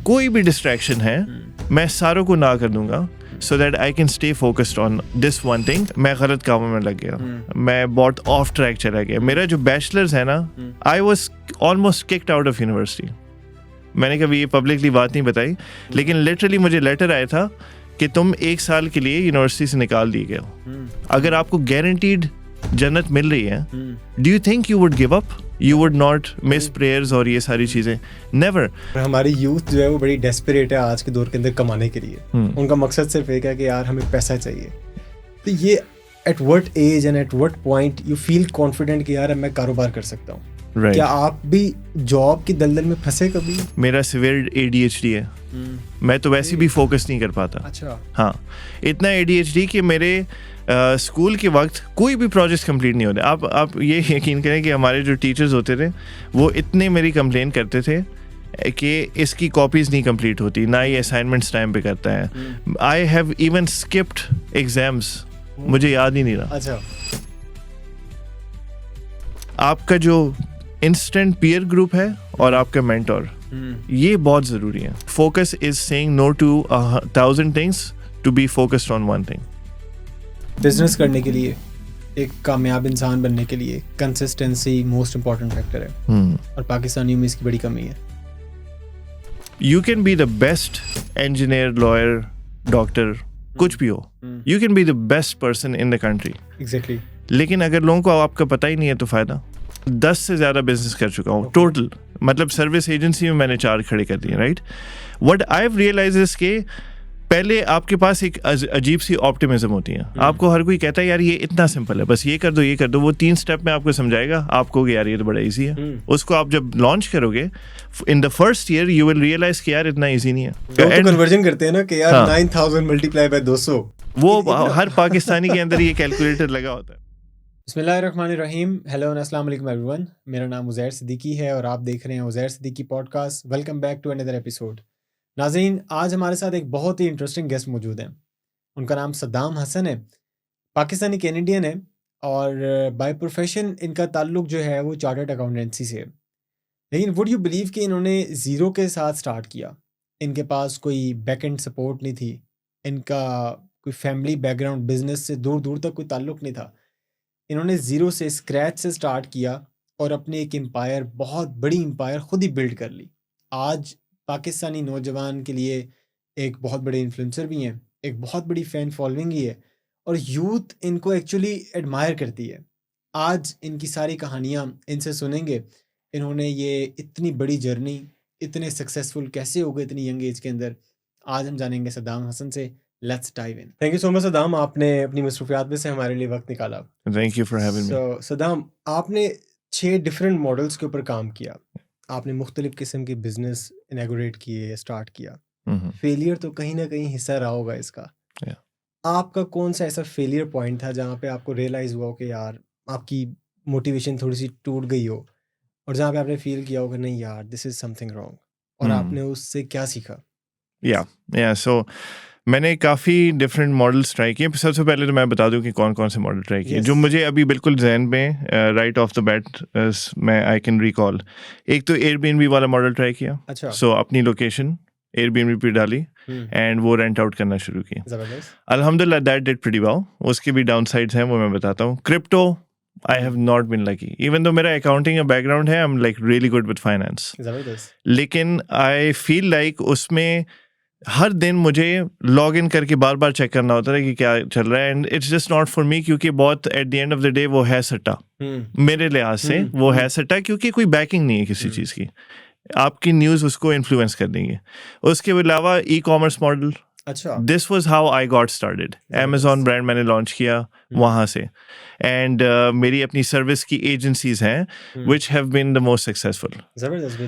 कोई भी डिस्ट्रैक्शन है मैं सारों को ना कर दूंगा so that I can stay focused on this one thing. मैं गलत कामों में लग गया, मैं बहुत ऑफ ट्रैक चला गया. मेरा जो बैचलर्स है ना, I was almost kicked out of university. मैंने कभी ये पब्लिकली बात नहीं बताई, लेकिन लिटरली मुझे लेटर आया था कि तुम 1 साल के लिए यूनिवर्सिटी से निकाल दिए गए हो. अगर आपको गारंटीड जन्नत मिल रही है, do you think you would give up? You would not miss prayers और ये सारी चीजें? Never. हमारी यूथ जो है वो बड़ी डेस्परेट है आज के दौर के अंदर कमाने के लिए. उनका मकसद सिर्फ एक है कि यार हमें पैसा चाहिए. तो ये at what age and at what point you feel confident कि यार मैं कारोबार कर सकता हूँ? Right. क्या आप भी जॉब की दलदल में फंसे कभी? मेरा सिवियर ADHD है. मैं तो वैसे भी फोकस नहीं कर पाता. अच्छा. हाँ, इतना ADHD कि मेरे स्कूल के वक्त कोई भी प्रोजेक्ट कंप्लीट नहीं होते. आप ये यकीन करें कि हमारे जो टीचर्स होते थे वो इतने मेरी कंप्लेन करते थे कि इसकी कॉपीज नहीं कंप्लीट होती, ना ये असाइनमेंट्स टाइम पे करता है. I have even skipped exams, मुझे याद ही नहीं रहा. अच्छा. आपका जो इंस्टेंट पीयर ग्रुप है और आपका मेंटोर, ये बहुत ज़रूरी है. Focus is saying no to 1000 things to be focused on one thing. Business करने के लिए, एक कामयाब इंसान बनने के लिए कंसिस्टेंसी मोस्ट इम्पॉर्टेंट फैक्टर है. और पाकिस्तानियों में इसकी बड़ी कमी है. You can be the best engineer, lawyer, doctor, कुछ भी हो. You can be the best person in the country. Exactly. लेकिन अगर लोगों को आपका पता ही नहीं है तो फायदा. 10 से ज़्यादा बिजनेस कर चुका हूँ टोटल. मतलब सर्विस एजेंसी में मैंने 4 खड़े कर दिए. Right. What I have realised is के पहले आपके पास एक अजीब सी ऑप्टिमिज्म होती है. आपको हर कोई कहता है यार ये इतना सिंपल है, बस ये कर दो ये कर दो. वो 3 स्टेप में आपको समझाएगा, आपको यार ये तो बड़ा इजी है. उसको आप जब लॉन्च करोगे in the first year you will realise कि यार इतना इजी नहीं है. तो कन्वर्जन करते हैं ना कि यार 9000 मल्टीप्लाई बाय 200, वो हर पाकिस्तानी के अंदर ये कैलकुलेटर लगा होता है. बिस्मिल्लाहिर्रहमानिर्रहीम. हेलो एंड अस्सलाम वालेकुम एवरीवन. मेरा नाम उज़ैर सिद्दीकी है और आप देख रहे हैं Uzair Siddiqui podcast. Welcome back to another episode. नाज़रीन, आज हमारे साथ एक बहुत ही इंटरेस्टिंग गेस्ट मौजूद हैं. उनका नाम सद्दाम हसन है. पाकिस्तानी कैनेडियन है और बाय प्रोफेशन इनका ताल्लुक जो है वो चार्टर्ड अकाउंटेंसी से है. लेकिन वुड यू बिलीव कि इन्होंने ज़ीरो के साथ स्टार्ट किया. इनके पास कोई बैक एंड सपोर्ट नहीं थी. इनका कोई फैमिली बैकग्राउंड बिजनेस से दूर दूर तक कोई ताल्लुक नहीं था. इन्होंने ज़ीरो से, स्क्रैच से स्टार्ट किया और अपनी एक एम्पायर, बहुत बड़ी एम्पायर खुद ही बिल्ड कर ली. आज पाकिस्तानी नौजवान के लिए एक बहुत बड़े इन्फ्लुएंसर भी हैं, एक बहुत बड़ी फ़ैन फॉलोइंग ही है और यूथ इनको एक्चुअली एडमायर करती है. आज इनकी सारी कहानियाँ इनसे सुनेंगे. इन्होंने ये इतनी बड़ी जर्नी, इतने सक्सेसफुल कैसे हो गए इतनी यंग एज के अंदर, आज हम जानेंगे सद्दाम हसन से. Let's dive in. Thank you so much Saddam, आपने अपनी मसरूफियात में से हमारे लिए वक्त निकाला. Thank you for having me. So Saddam, आपने 6 डिफरेंट मॉडल्स के ऊपर काम किया. आपने मुख्तलिफ किस्म के बिजनेस इनैगोरेट किए, स्टार्ट किया. फेलियर तो कहीं ना कहीं हिस्सा रहा होगा इसका. आपका कौन सा ऐसा फेलियर पॉइंट था जहाँ पे आपको रियलाइज हुआ हो कि यार आपकी मोटिवेशन थोड़ी सी टूट गई हो और जहाँ पे आपने फील किया हो कि नहीं यार दिस इज समथिंग रॉन्ग, और आपने उससे क्या सीखा? सो मैंने काफ़ी डिफरेंट मॉडल्स ट्राई किए. सबसे पहले तो मैं बता दूं कि कौन कौन से मॉडल ट्राई किए जो मुझे अभी बिल्कुल जहन में राइट ऑफ द बैट मैं आई कैन रिकॉल. एक तो एयरबीएनबी वाला मॉडल ट्राई किया. अच्छा. सो अपनी लोकेशन एयरबीएनबी पे डाली एंड वो रेंट आउट करना शुरू की. अल्हम्दुलिल्लाह दैट डिड प्रीटी वेल. उसके भी डाउन साइड्स हैं, वो मैं बताता हूँ. Crypto I have not been lucky. Even though मेरा accounting का background है, I'm like really good with finance. लेकिन I feel like उसमें हर दिन मुझे लॉग इन करके बार बार चेक करना होता है कि क्या चल रहा है. And it's just not for me, क्योंकि बहुत at the end of the day वो है सट्टा. मेरे लिहाज से वो है सट्टा, क्योंकि कोई बैकिंग नहीं है किसी चीज़ की. आपकी न्यूज़ उसको इन्फ्लुएंस कर देंगे. उसके अलावा ई कॉमर्स मॉडल. अच्छा. This was how I got started. Amazon brand मैंने लॉन्च किया वहाँ से. एंड मेरी अपनी सर्विस की एजेंसीज हैं which have been the most successful.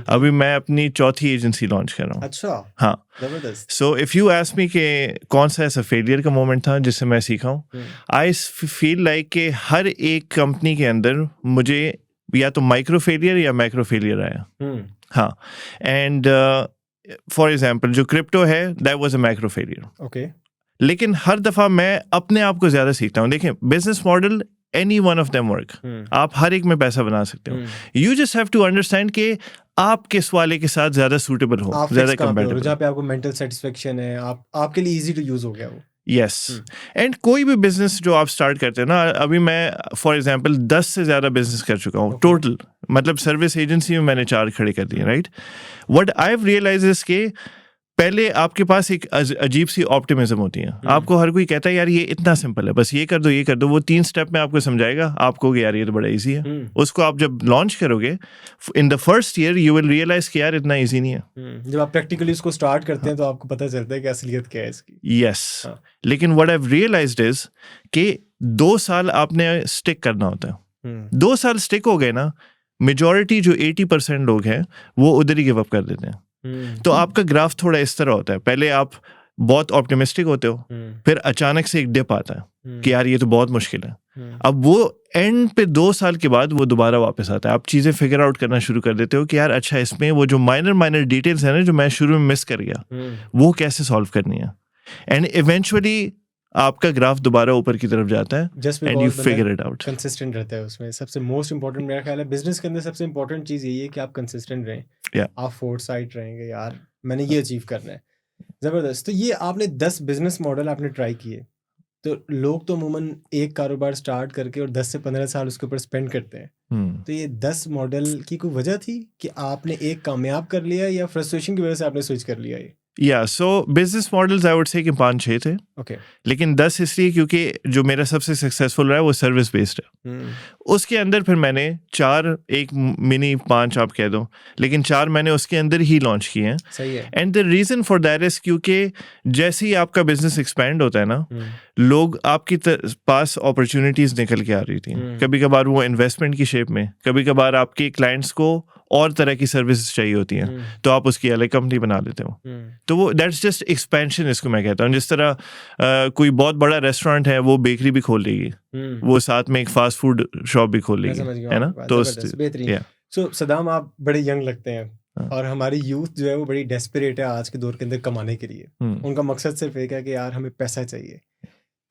अभी मैं अपनी 4थी एजेंसी लॉन्च कर रहा हूँ. अच्छा. हाँ. सो इफ यू आस्क मी कि कौन सा ऐसा फेलियर का मोमेंट था जिससे मैं सीखा हूँ, आई फील लाइक कि हर एक कंपनी के अंदर मुझे या तो माइक्रो फेलियर या मैक्रो फेलियर आया. हाँ. एंड फॉर एग्जाम्पल जो क्रिप्टो है that was a macro failure. Okay. लेकिन हर दफ़ा मैं अपने आप को ज़्यादा सीखता हूँ. देखें, business model any one of them work, आप हर एक में पैसा बना सकते हो. You just have to understand कि आप किस वाले के साथ ज्यादा सूटेबल हो, ज्यादा कंपैटिबल, जहाँ पे आपको मेंटल सेटिस्फेक्शन है, आपके लिए इजी टू यूज हो गया वो. यस. एंड कोई भी बिजनेस जो आप स्टार्ट करते हो ना, अभी मैं फॉर एग्जांपल 10 से ज्यादा बिजनेस कर चुका हूँ टोटल, मतलब सर्विस एजेंसी में मैंने 4 खड़े कर दिए, right. What I have realised is के पहले आपके पास एक अजीब सी ऑप्टिमिज्म होती है. आपको हर कोई कहता है यार ये इतना सिंपल है, बस ये कर दो ये कर दो, वो 3 स्टेप में आपको समझाएगा, आपको यार ये तो बड़ा इजी है. उसको आप जब लॉन्च करोगे in the first year you will realise कि यार इतना इजी नहीं है. जब आप प्रैक्टिकली उसको स्टार्ट करते हैं तो आपको पता चलता है कि असलियत क्या है इसकी. यस. लेकिन what I have realised is कि 2 साल आपने स्टिक करना होता है. 2 साल स्टिक हो गए ना, मेजॉरिटी जो 80% लोग हैं वो उधर ही गिव अप कर देते हैं. तो आपका ग्राफ थोड़ा इस तरह होता है, पहले आप बहुत ऑप्टिमिस्टिक होते हो, फिर अचानक से एक डिप आता है कि यार ये तो बहुत मुश्किल है. अब वो एंड पे 2 साल के बाद वो दोबारा वापस आता है. आप चीजें फिगर आउट करना शुरू कर देते हो कि यार अच्छा इसमें वो जो माइनर डिटेल्स है ना जो मैं शुरू में मिस कर गया, वो कैसे सॉल्व करनी है. एंड इवेंचुअली आपका ग्राफ दोबारा ऊपर की तरफ जाता है and you figure it out. Consistent रहता है उसमें. सबसे मोस्ट इंपॉर्टेंट मेरा ख्याल है बिजनेस के अंदर सबसे इंपॉर्टेंट चीज यही है कि आप कंसिस्टेंट रहें. आप फोरसाइट रहेंगे, यार मैंने ये अचीव करना है. जबरदस्त. तो ये आपने 10 बिजनेस मॉडल आपने ट्राई किए, तो लोग तो अमूमन एक कारोबार स्टार्ट करके और 10 से 15 साल उसके ऊपर स्पेंड करते हैं. तो ये 10 मॉडल की कोई वजह थी कि आपने एक कामयाब कर लिया या फ्रस्ट्रेशन की वजह से आपने स्विच कर लिया? ये सो business models I would say कि 5-6 थे. ओके. लेकिन 10 इसलिए क्योंकि जो मेरा सबसे सक्सेसफुल रहा है वो सर्विस बेस्ड है. उसके अंदर फिर मैंने 4, एक मिनी 5 आप कह दो, लेकिन 4 मैंने उसके अंदर ही लॉन्च किए हैं. सही है. And the reason for that is क्योंकि जैसे ही आपका बिजनेस एक्सपैंड होता है ना, लोग आपके पास अपॉर्चुनिटीज निकल के आ रही थी. कभी कभार वो इन्वेस्टमेंट की शेप में, कभी कभार आपके क्लाइंट्स को और तरह की सर्विसेज चाहिए होती हैं, तो आप उसकी अलग कंपनी बना लेते हो. तो वो दैट्स जस्ट एक्सपेंशन, इसको मैं कहता हूँ. जिस तरह कोई बहुत बड़ा रेस्टोरेंट है वो बेकरी भी खोल लेगी, वो साथ में एक फास्ट फूड शॉप भी खोल लेगी, है ना. तो बेहतरीन. सो सदाम, आप बड़े यंग लगते हैं और हमारी यूथ जो है वो बड़ी डेस्परेट है आज के दौर के अंदर कमाने के लिए. उनका मकसद सिर्फ एक है कि यार हमें पैसा चाहिए.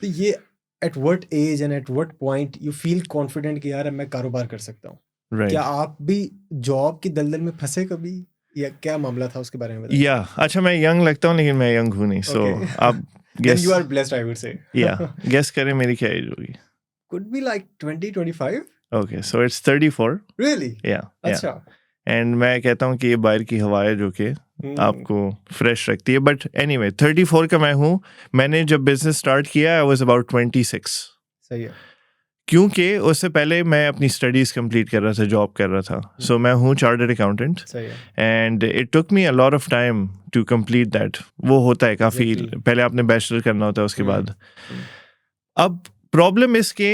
तो ये at what age and at what point you feel confident कि यार मैं कारोबार कर सकता हूँ? क्या आप भी जॉब की दलदल में फंसे कभी, या क्या मामला था उसके बारे में बताइए? अच्छा मैं यंग लगता हूँ लेकिन मैं यंग हूँ नहीं. सो आप Then you are blessed, I would say. Guess करें मेरी क्या एज होगी? Could be like 20-25. Okay, so it's 34. Really? Yeah. अच्छा. एंड मैं कहता हूँ कि ये बाहर की हवा है जो कि आपको फ्रेश रखती है. बट एनीवे 34 का मैं हूँ. मैंने जब बिजनेस स्टार्ट किया आई वाज अबाउट 26. सही है. क्योंकि उससे पहले मैं अपनी स्टडीज कंप्लीट कर रहा था, जॉब कर रहा था. सो मैं हूँ chartered accountant and it took me a lot of time to complete that. वो होता है काफ़ी, पहले आपने बैचलर करना होता है उसके बाद. अब प्रॉब्लम इसके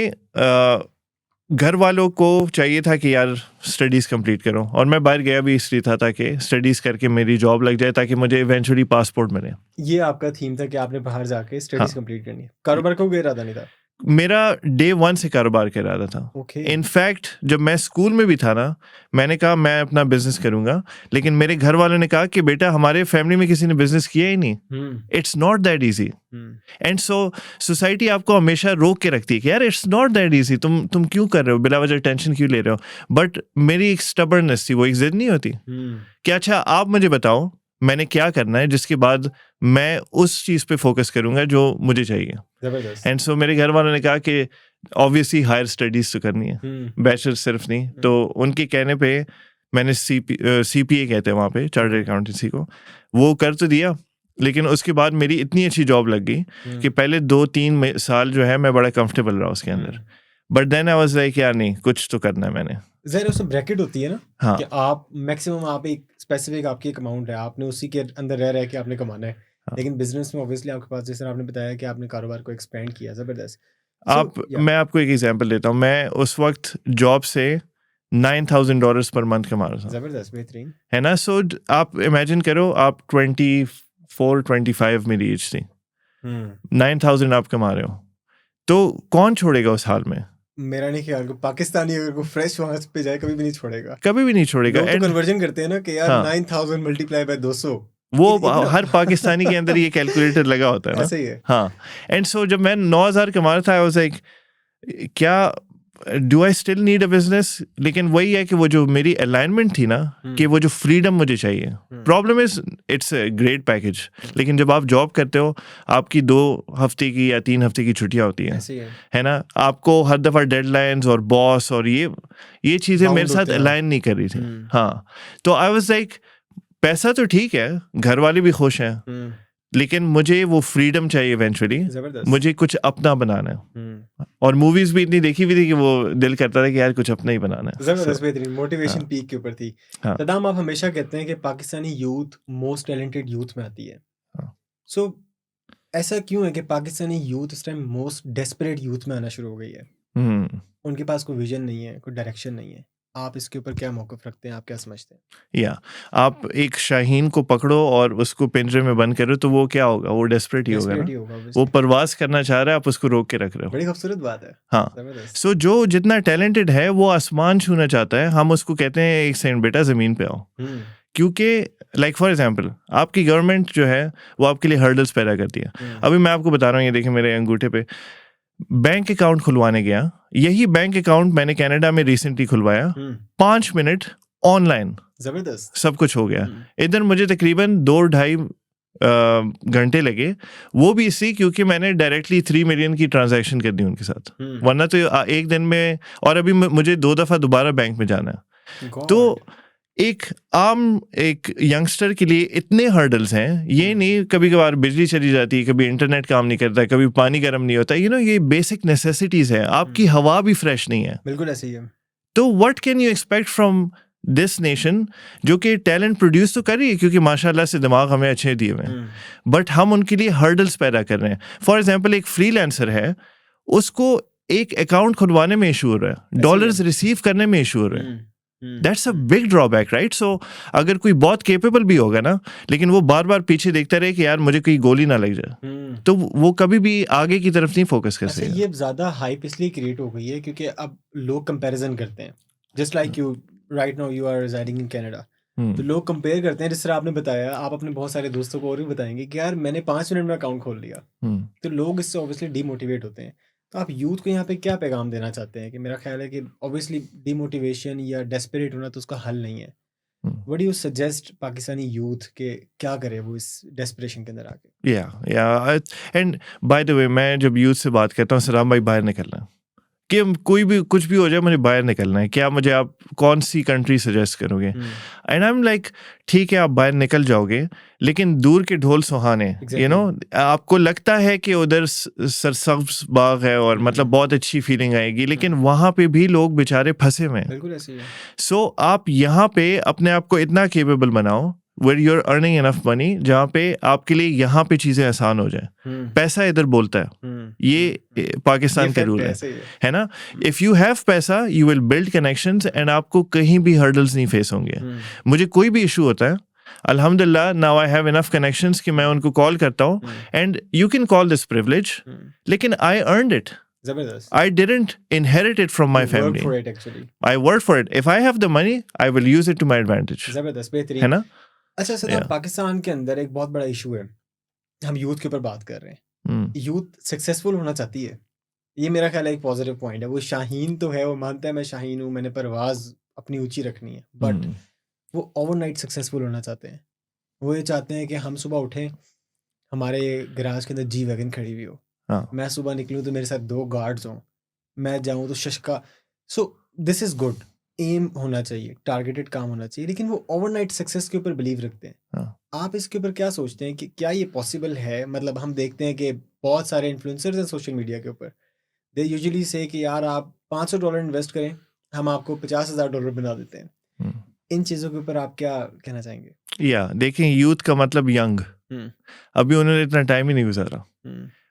घर वालों को चाहिए था कि यार स्टडीज़ कंप्लीट करो, और मैं बाहर गया भी इसलिए था ताकि स्टडीज़ करके मेरी जॉब लग जाए ताकि मुझे इवेंचुअली पासपोर्ट मिले. ये आपका थीम था कि आपने बाहर जाके स्टडीज़ कंप्लीट करनी है. कारोबार को इरादा नहीं था? मेरा डे 1 से कारोबार का इरादा था. इनफैक्ट जब मैं स्कूल में भी था ना, मैंने कहा मैं अपना बिजनेस करूंगा, लेकिन मेरे घर वालों ने कहा कि बेटा हमारे फैमिली में किसी ने बिजनेस किया ही नहीं, it's not that easy. And so society आपको हमेशा रोक के रखती है कि यार इट्स नॉट दैट इजी, तुम क्यों कर रहे हो, बिला वजह टेंशन क्यों ले रहे हो. बट मेरी एक स्टबर्ननेस थी, वो एक जिद नहीं होती कि अच्छा आप मुझे बताओ मैंने क्या करना है, जिसके बाद मैं उस चीज़ पे फोकस करूंगा जो मुझे चाहिए. एंड सो मेरे घर वालों ने कहा कि ऑब्वियसली हायर स्टडीज तो करनी है, बैचलर सिर्फ नहीं. तो उनके कहने पे मैंने CPA कहते हैं वहाँ पे, चार्टर्ड अकाउंटेंसी को, वो कर तो दिया. लेकिन उसके बाद मेरी इतनी अच्छी जॉब लग गई कि पहले 2-3 साल जो है मैं बड़ा कंफर्टेबल रहा उसके अंदर. But then I was like यार नहीं, कुछ तो करना है मैंने. ज़रा उसमें ब्रैकेट होती है ना. हाँ. कि आप मैक्सिमम आप एक स्पेसिफिक आपकी एक अमाउंट है, आपने उसी के अंदर रह के आपने कमाना है. हाँ. लेकिन बिजनेस में ऑब्वियसली आपके पास, जैसे आपने बताया कि आपने कारोबार को एक्सपेंड किया, ज़बरदस्त. मैं आपको एक एग्जांपल देता हूँ. मैं उस वक्त जॉब से $9,000 पर मंथ कमा रहा था. ज़बरदस्त, बेहतरीन है ना. सो आप इमेजिन करो, आप 24-25 मेरी एज थी, 9,000 आप कमा रहे हो, तो कौन छोड़ेगा उस हाल में? मेरा नहीं ख्याल को पाकिस्तानी अगर को फ्रेश वहां पे जाए कभी भी नहीं छोड़ेगा, कभी भी नहीं छोड़ेगा. लोग तो कन्वर्जन करते हैं ना कि यार 9,000 मल्टीप्लाई बाय 200, वो हर पाकिस्तानी के अंदर ये कैलकुलेटर लगा होता है ना. ऐसे ही है. हाँ. एंड सो जब मैं 9,000 कमा रहा था, आई वाज लाइक क्या do I still need a business? लेकिन वही है कि वो जो मेरी अलाइनमेंट थी ना, कि वो जो फ्रीडम मुझे चाहिए, problem is it's a great package, लेकिन जब आप जॉब करते हो आपकी 2 हफ्ते की या 3 हफ्ते की छुट्टियां होती हैं, है ना, आपको हर दफा डेडलाइंस और बॉस और ये चीजें मेरे साथ अलाइन नहीं कर रही थी। हाँ, तो आई वाज लाइक पैसा तो ठीक है, घर वाले भी खुश हैं, लेकिन मुझे वो फ्रीडम चाहिए इवेंचुअली, मुझे कुछ अपना बनाना है। और मूवीज भी इतनी देखी हुई थी कि वो दिल करता था कि यार कुछ अपना ही बनाना है। जबरदस्त, बेहतरीन, मोटिवेशन पीक के ऊपर थी। सदाम, आप हमेशा कहते हैं कि Pakistani youth most talented youth में आती है, सो ऐसा क्यों है कि पाकिस्तानी यूथ इस टाइम मोस्ट डेस्परेट यूथ में आना शुरू हो गई है? उनके पास कोई विजन नहीं है, कोई डायरेक्शन नहीं है। आप इसके ऊपर क्या मौक़िफ़ रखते हैं, आप क्या समझते हैं? या आप एक शाहीन को पकड़ो और उसको पिंजरे में बंद करो तो वो क्या होगा, वो डेस्परेट ही होगा ना, वो परवाज करना चाह रहा है, आप उसको रोक के रख रहे हो। बड़ी खूबसूरत बात है। हाँ, सो जो जितना टैलेंटेड है वो आसमान छूना चाहता है, हम उसको कहते हैं एक सेकंड बेटा ज़मीन पे आओ, क्योंकि लाइक फॉर एग्जाम्पल आपकी गवर्नमेंट जो है वो आपके लिए हर्डल्स पैदा करती है। अभी मैं आपको बता रहा हूँ, ये देखिए मेरे अंगूठे पे, बैंक अकाउंट खुलवाने गया, यही बैंक अकाउंट मैंने कनाडा में रिसेंटली खुलवाया, 5 मिनट ऑनलाइन, जबरदस्त, सब कुछ हो गया। इधर मुझे तकरीबन 2-2.5 घंटे लगे, वो भी इसी क्योंकि मैंने डायरेक्टली 3 मिलियन की ट्रांजैक्शन कर दी उनके साथ, वरना तो एक दिन में, और अभी मुझे 2 दफा दोबारा बैंक में जाना है। तो एक यंगस्टर के लिए इतने हर्डल्स हैं, ये नहीं कभी कभार बिजली चली जाती है, कभी इंटरनेट काम नहीं करता, कभी पानी गर्म नहीं होता, ये बेसिक नेसेसिटीज है, आपकी हवा भी फ्रेश नहीं है। बिल्कुल ऐसे ही है। तो what can you expect from this nation जो कि टैलेंट प्रोड्यूस तो कर रही है, क्योंकि माशाल्लाह से दिमाग हमें अच्छे दिए हुए हैं, बट हम उनके लिए हर्डल्स पैदा कर रहे हैं। फॉर एग्जाम्पल एक फ्रीलांसर है, उसको एक अकाउंट खुलवाने में इशू हो रहा है, डॉलर्स रिसीव करने में इशू हो रहा है। That's a big drawback, right? So अगर कोई बहुत केपेबल भी होगा ना, लेकिन वो बार बार पीछे देखता रहे कि यार मुझे कोई गोली ना लग जाए, तो वो कभी भी आगे की तरफ नहीं फोकस कर सकेगा। ये ज्यादा हाइप इसलिए क्रिएट हो गई है क्योंकि अब लोग कंपैरिजन करते हैं, just like you right now you are residing in Canada, तो लोग कंपेयर करते हैं, जिस तरह आपने बताया, आप अपने बहुत सारे दोस्तों को और भी बताएंगे कि यार मैंने 5 मिनट में अकाउंट खोल लिया, तो लोग इससे ऑब्वियसली डीमोटिवेट होते हैं। तो आप यूथ को यहाँ पे क्या पैगाम देना चाहते हैं? कि मेरा ख्याल है कि ऑब्वियसली डीमोटिवेशन या डेस्परेट होना तो उसका हल नहीं है। What do you suggest Pakistani youth के क्या करे वो इस डेस्परेशन के अंदर आके? या एंड बाय द वे, मैं जब यूथ से बात करता हूँ, सलाम भाई बाहर निकलना, कि कोई भी कुछ भी हो जाए मुझे बाहर निकलना है, क्या मुझे आप कौन सी कंट्री सजेस्ट करोगे? एंड आई एम लाइक ठीक है आप बाहर निकल जाओगे, लेकिन दूर के ढोल सुहाने, यू नो, आपको लगता है कि उधर सरसब्ज बाग है और मतलब बहुत अच्छी फीलिंग आएगी, लेकिन वहाँ पे भी लोग बेचारे फंसे हुए हैं। बिल्कुल ऐसे ही है। सो आप यहाँ पे अपने आप को इतना केपेबल बनाओ where you're earning enough money, जहाँ पे आपके लिए यहाँ पे चीजें आसान हो जाए। पैसा इधर बोलता है, ये पाकिस्तान का रूल है ना। इफ यू हैव पैसा you will build connections and आपको कहीं भी हर्डल्स नहीं फेस होंगे। मुझे कोई भी इशू होता है, अल्हम्दुलिल्लाह now I have enough connections कि मैं उनको कॉल करता हूँ, and you can call this privilege, लेकिन I earned it. I didn't inherit it from my family. Work for it actually. I worked for it. If I have the money, I will use it to my advantage. जबरदस्त, बेहतरीन, है ना। अच्छा sir, Pakistan के अंदर एक बहुत बड़ा इशू है, हम यूथ के ऊपर बात कर रहे हैं, यूथ सक्सेसफुल होना चाहती है, ये मेरा ख्याल है एक पॉजिटिव पॉइंट है। वो शाहीन तो है, वो मानता है मैं शाहीन हूँ, मैंने परवाज अपनी ऊंची रखनी है, बट वो ओवरनाइट सक्सेसफुल होना चाहते हैं। वो ये चाहते हैं कि हम सुबह उठें, हमारे गैराज के अंदर जी वैगन खड़ी हुई हो, मैं सुबह निकलूँ तो मेरे साथ 2 गार्ड्स हों, मैं जाऊँ तो शशका। So this is good, aim होना चाहिए, टारगेटेड काम होना चाहिए, लेकिन वो ओवरनाइट सक्सेस के ऊपर बिलीव रखते हैं। आप इसके ऊपर क्या सोचते हैं कि क्या ये पॉसिबल है? मतलब हम देखते हैं कि बहुत सारे इन्फ्लुएंसर्स हैं सोशल मीडिया के ऊपर, दे यूजुअली से कि यार आप $500 इन्वेस्ट करें, हम आपको $50,000 बना देते हैं। इन चीज़ों के ऊपर आप क्या कहना चाहेंगे? या देखें, यूथ का मतलब यंग, अभी उन्होंने इतना टाइम ही नहीं गुजारा।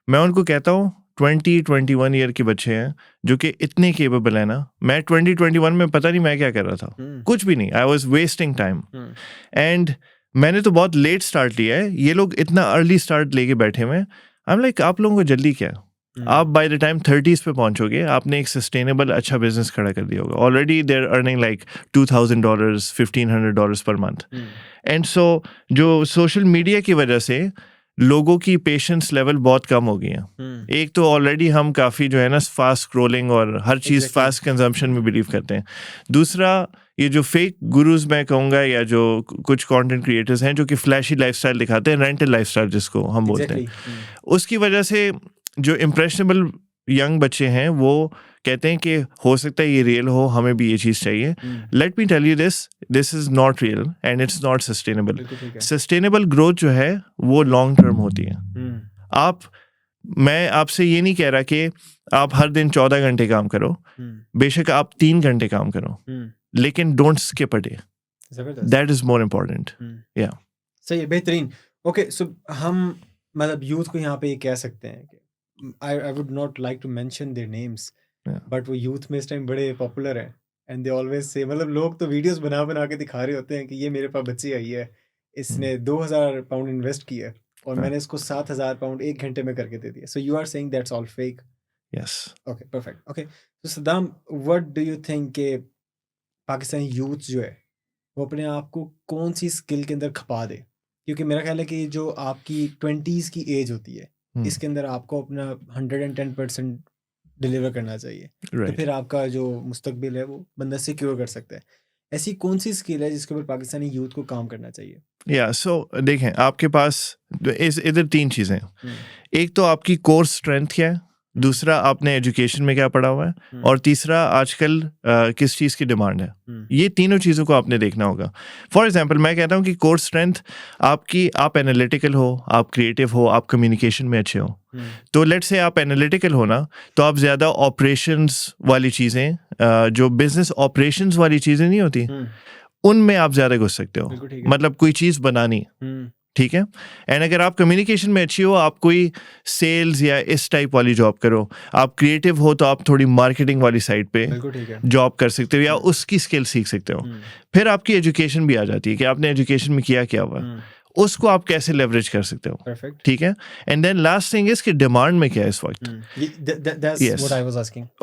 मैं उनको कहता हूँ 20-21 ईयर के बच्चे हैं जो कि इतने केपेबल है ना। मैं 2021 में पता नहीं मैं क्या कर रहा था, कुछ भी नहीं, I was wasting time, and मैंने तो बहुत लेट स्टार्ट लिया है, ये लोग इतना अर्ली स्टार्ट लेके बैठे हुए हैं। आई एम लाइक आप लोगों को जल्दी क्या, आप बाय द टाइम 30s पे पहुंचोगे, आपने एक सस्टेनेबल अच्छा बिजनेस खड़ा कर दिया होगा। Already they are earning like $2,000 $1,500 per month, and so जो सोशल मीडिया की वजह से लोगों की पेशेंस लेवल बहुत कम हो गई है। एक तो ऑलरेडी हम काफ़ी जो है ना फास्ट स्क्रोलिंग और हर चीज़ फास्ट कंजम्पशन में बिलीव करते हैं। दूसरा, ये जो फेक गुरुज मैं कहूँगा या जो कुछ कंटेंट क्रिएटर्स हैं जो कि फ्लैशी लाइफस्टाइल दिखाते हैं, रेंटल लाइफस्टाइल जिसको हम बोलते हैं, उसकी वजह से जो इम्प्रेशनेबल यंग बच्चे हैं वो कहते हैं कि हो सकता है ये रियल हो, हमें भी ये चीज़ चाहिए। Let me tell you this is not real and it's not sustainable. Sustainable growth जो है वो लॉन्ग टर्म होती है। मैं आपसे ये नहीं कह रहा कि आप हर दिन 14 घंटे काम करो, बेशक आप 3 घंटे काम करो, लेकिन don't skip a day, that is more important. या सही है, बेहतरीन। ओके, सो हम मतलब यूथ को यहाँ पे ये कह सकते हैं कि I would not like to mention their names, but वो यूथ में इस टाइम बड़े पॉपुलर है एंड दे ऑलवेज से, मतलब लोग तो वीडियोस बना बना के दिखा रहे होते हैं कि ये मेरे पास बच्ची आई है, इसने 2000 पाउंड इन्वेस्ट किया और मैंने इसको 7000 पाउंड 1 घंटे में करके दे दिया। So you are saying that's all fake? Yes. Okay, perfect. Okay, तो Saddam, what do you think कि पाकिस्तानी यूथ जो है वो अपने आप को कौन सी स्किल के अंदर खपा दे? क्योंकि मेरा ख्याल है कि जो आपकी 20s की एज होती है, इसके अंदर आपको अपना 110% डिलीवर करना चाहिए, तो फिर आपका जो मुस्तकबिल है वो बंदा सिक्योर कर सकता है। ऐसी कौन सी स्किल है जिसके ऊपर पाकिस्तानी यूथ को काम करना चाहिए? या सो देखें, आपके पास इधर 3 चीज़ें हैं। एक तो आपकी कोर स्ट्रेंथ क्या है, दूसरा आपने एजुकेशन में क्या पढ़ा हुआ है, और तीसरा आजकल किस चीज़ की डिमांड है। ये तीनों चीज़ों को आपने देखना होगा। फॉर एग्जांपल मैं कहता हूँ कि कोर स्ट्रेंथ आपकी, आप एनालिटिकल हो, आप क्रिएटिव हो, आप कम्युनिकेशन में अच्छे हो। तो लेट्स से आप एनालिटिकल हो ना, तो आप ज़्यादा ऑपरेशंस वाली चीज़ें, जो बिजनेस ऑपरेशंस वाली चीज़ें नहीं होती, उनमें आप ज़्यादा घुस सकते हो। मतलब कोई चीज़ बनानी, ठीक है। एंड अगर आप कम्युनिकेशन में अच्छी हो, आप कोई सेल्स या इस टाइप वाली जॉब करो। आप क्रिएटिव हो तो आप थोड़ी मार्केटिंग वाली साइड पे जॉब कर सकते हो या उसकी स्किल सीख सकते हो। फिर आपकी एजुकेशन भी आ जाती है कि आपने एजुकेशन में किया क्या हुआ, उसको आप कैसे लेवरेज कर सकते हो, ठीक है। And then last thing is कि डिमांड में क्या है इस वक्त।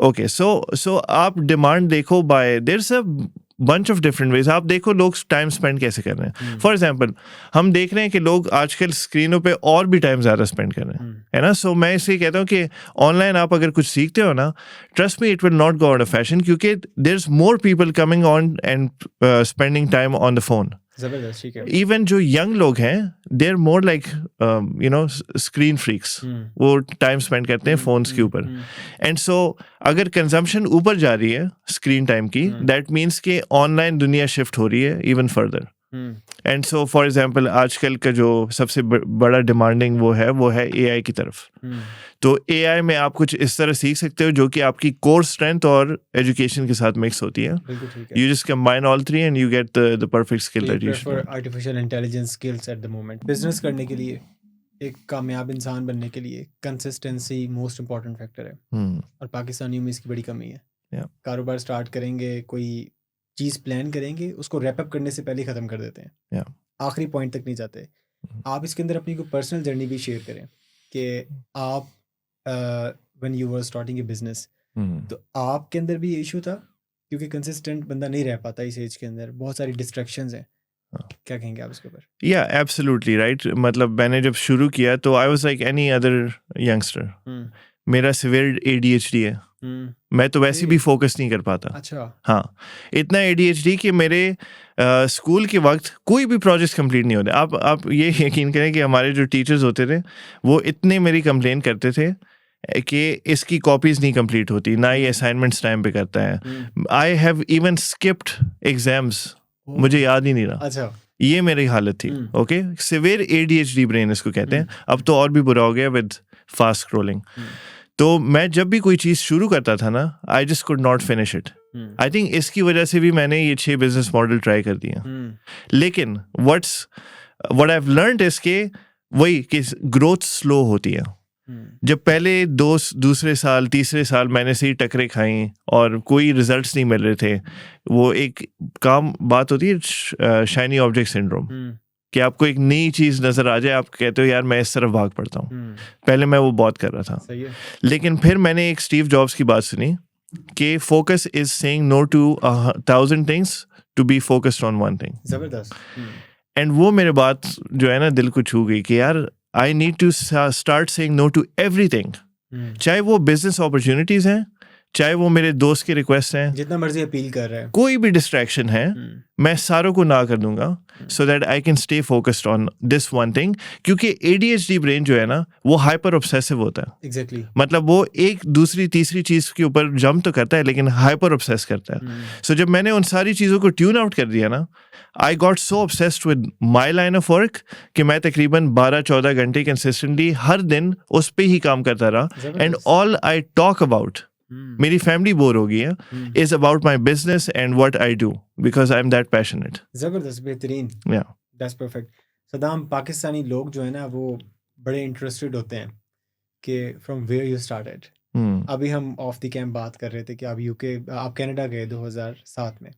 ओके, सो आप डिमांड देखो by there's a bunch of different ways। आप देखो लोग टाइम स्पेंड कैसे कर रहे हैं। फॉर एग्जाम्पल हम देख रहे हैं कि लोग आजकल स्क्रीनों पे और भी टाइम ज़्यादा स्पेंड कर रहे हैं, है ना। सो मैं इसलिए कहता हूँ कि ऑनलाइन आप अगर कुछ सीखते हो ना, trust me it will not go out of fashion, क्योंकि there is more people coming on and spending time on the phone. Even जो यंग लोग हैं, they are more like you know screen freaks, वो time spend करते हैं phones के ऊपर। And so अगर कंजम्पशन ऊपर जा रही है स्क्रीन टाइम की, दैट मीन्स कि ऑनलाइन दुनिया शिफ्ट हो रही है even further. And so for example आजकल का जो सबसे बड़ा डिमांडिंग वो है AI की तरफ। तो AI में आप कुछ इस तरह सीख सकते हो जो कि आपकी कोर स्ट्रेंथ और एजुकेशन के साथ मिक्स होती है। You just combine all three and you get the perfect skill that you should. Artificial intelligence skills eight the moment. Business करने के लिए, एक कामयाब इंसान बनने के लिए कंसिस्टेंसी मोस्ट इंपॉर्टेंट फैक्टर है, और पाकिस्तानियों में इसकी बड़ी कमी है। कारोबार स्टार्ट करेंगे, कोई चीज़ प्लान करेंगे, उसको रैप अप करने से पहले ख़त्म कर देते हैं, आखिरी पॉइंट तक नहीं जाते। आप इसके अंदर अपनी कोई पर्सनल जर्नी भी शेयर करें कि आप when you were starting A business, तो आपके अंदर भी ये इशू था, क्योंकि कंसिस्टेंट बंदा नहीं रह पाता इस एज के अंदर, बहुत सारी डिस्ट्रैक्शंस हैं। क्या कहेंगे आप इसके ऊपर? या एब्सोल्युटली राइट। मतलब मैंने जब शुरू किया तो आई was like any other youngster. मेरा सिवियर ADHD है। मैं तो वैसे भी फोकस नहीं कर पाता। अच्छा। हाँ, इतना ADHD कि मेरे स्कूल के वक्त कोई भी प्रोजेक्ट कंप्लीट नहीं होते। आप ये यकीन करें कि हमारे जो टीचर्स होते थे वो इतने मेरी कंप्लेन करते थे कि इसकी कॉपीज नहीं कंप्लीट होती, ना ये असाइनमेंट्स टाइम पे करता है। I have even skipped exams, मुझे याद ही नहीं रहा। अच्छा, ये मेरी हालत थी। ओके, सिवियर ADHD ब्रेन इसको कहते हैं। अब तो और भी बुरा हो गया विद फास्ट स्क्रॉलिंग। तो मैं जब भी कोई चीज़ शुरू करता था ना, I just could not finish it. I think इसकी वजह से भी मैंने ये 6 बिजनेस मॉडल ट्राई कर दिया। लेकिन what I have learned is के वही कि ग्रोथ स्लो होती है। जब पहले दूसरे साल तीसरे साल मैंने से ही टकरे खाई और कोई रिजल्ट्स नहीं मिल रहे थे, वो एक बात होती है शाइनी ऑब्जेक्ट सिंड्रोम, कि आपको एक नई चीज़ नज़र आ जाए, आप कहते हो यार मैं इस तरफ भाग पड़ता हूँ। पहले मैं वो बहुत कर रहा था। सही है। लेकिन फिर मैंने एक स्टीव जॉब्स की बात सुनी कि focus is saying no to 1000 things to be focused on one thing. जबरदस्त। एंड वो मेरे बात जो है ना दिल को छू गई कि यार I need to start saying no to everything, चाहे वो बिजनेस अपॉर्चुनिटीज हैं, चाहे वो मेरे दोस्त की रिक्वेस्ट हैं, जितना मर्जी अपील कर रहे हैं, कोई भी डिस्ट्रैक्शन है, मैं सारों को ना कर दूंगा, so that I can stay focused on this one thing. क्योंकि ADHD ब्रेन जो है ना, वो हाइपर ऑब्सेसिव होता है. एग्जैक्टली. मतलब वो एक दूसरी तीसरी चीज के ऊपर जंप तो करता है, लेकिन हाइपर ऑब्सेस करता है. सो जब मैंने उन सारी चीजों को ट्यून आउट कर दिया ना, I got so obsessed with my line of work कि मैं तकरीबन 12-14 घंटे कंसिस्टेंटली हर दिन उस पर ही काम करता रहा. And all I talk about, मेरी फैमिली बोर हो गई है, is about my business and what I do, because I am that passionate. जबरदस्त, बेहतरीन. या दैट्स परफेक्ट. सदाम, पाकिस्तानी लोग जो है ना वो बड़े इंटरेस्टेड होते हैं कि फ्रॉम वेयर यू स्टार्टेड. अभी हम ऑफ द कैंप बात कर रहे थे कि आप कनाडा गए 2007 में.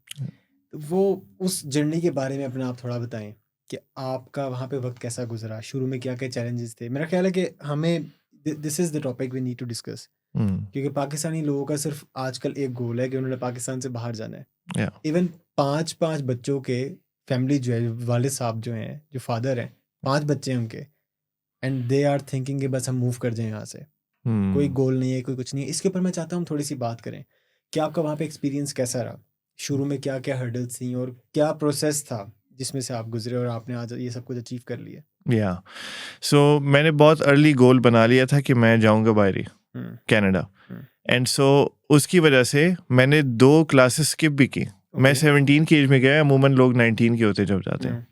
तो वो उस जर्नी के बारे में अपना आप थोड़ा बताएं कि आपका वहाँ पे वक्त कैसा गुजरा, शुरू में क्या क्या चैलेंजेस थे. मेरा ख्याल है कि हमें this is the topic we need to discuss, क्योंकि पाकिस्तानी लोगों का सिर्फ आजकल एक गोल है कि उन्होंने पाकिस्तान से बाहर जाना है. इवन 5 बच्चों के फैमिली जो है, वालिद साहब जो हैं, जो फादर हैं, 5 बच्चे हैं उनके, एंड दे आर थिंकिंग कि बस हम मूव कर जाएं यहाँ से. कोई गोल नहीं है, कोई कुछ नहीं है. इसके ऊपर मैं चाहता हूँ थोड़ी सी बात करें कि आपका वहाँ पे एक्सपीरियंस कैसा रहा, शुरू में क्या क्या हर्डल्स थी और क्या प्रोसेस था जिसमें से आप गुजरे और आपने आज ये सब कुछ अचीव कर लिया. या सो मैंने बहुत अर्ली गोल बना लिया था कि मैं जाऊँगा बाहरी कनाडा. एंड सो उसकी वजह से मैंने 2 क्लासेस स्किप भी की. मैं 17 की एज में गया, अमूमन लोग 19 के होते जब जाते हैं.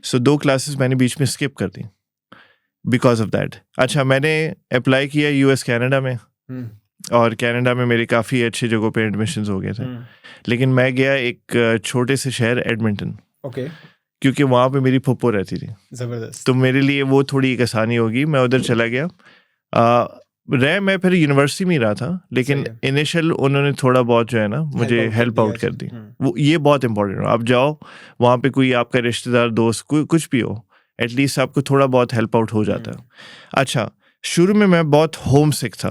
सो 2 क्लासेस मैंने बीच में स्किप कर दी बिकॉज ऑफ दैट. अच्छा, मैंने अप्लाई किया US कनाडा में, और कनाडा में मेरे काफ़ी अच्छी जगहों पे एडमिशन्स हो गए थे. लेकिन मैं गया एक छोटे से शहर एडमिंटन, क्योंकि वहाँ पे मेरी फुप्पो रहती थी. ज़बरदस्त. तो मेरे लिए वो थोड़ी एक आसानी होगी, मैं उधर चला गया. मैं फिर यूनिवर्सिटी में ही रहा था, लेकिन इनिशियल उन्होंने थोड़ा बहुत जो है ना मुझे हेल्प आउट कर दी. वो ये बहुत इंपॉर्टेंट है. आप जाओ वहाँ पे, कोई आपका रिश्तेदार, दोस्त, कोई कुछ भी हो, एटलीस्ट आपको थोड़ा बहुत हेल्प आउट हो जाता है. अच्छा, शुरू में मैं बहुत होम सिक था,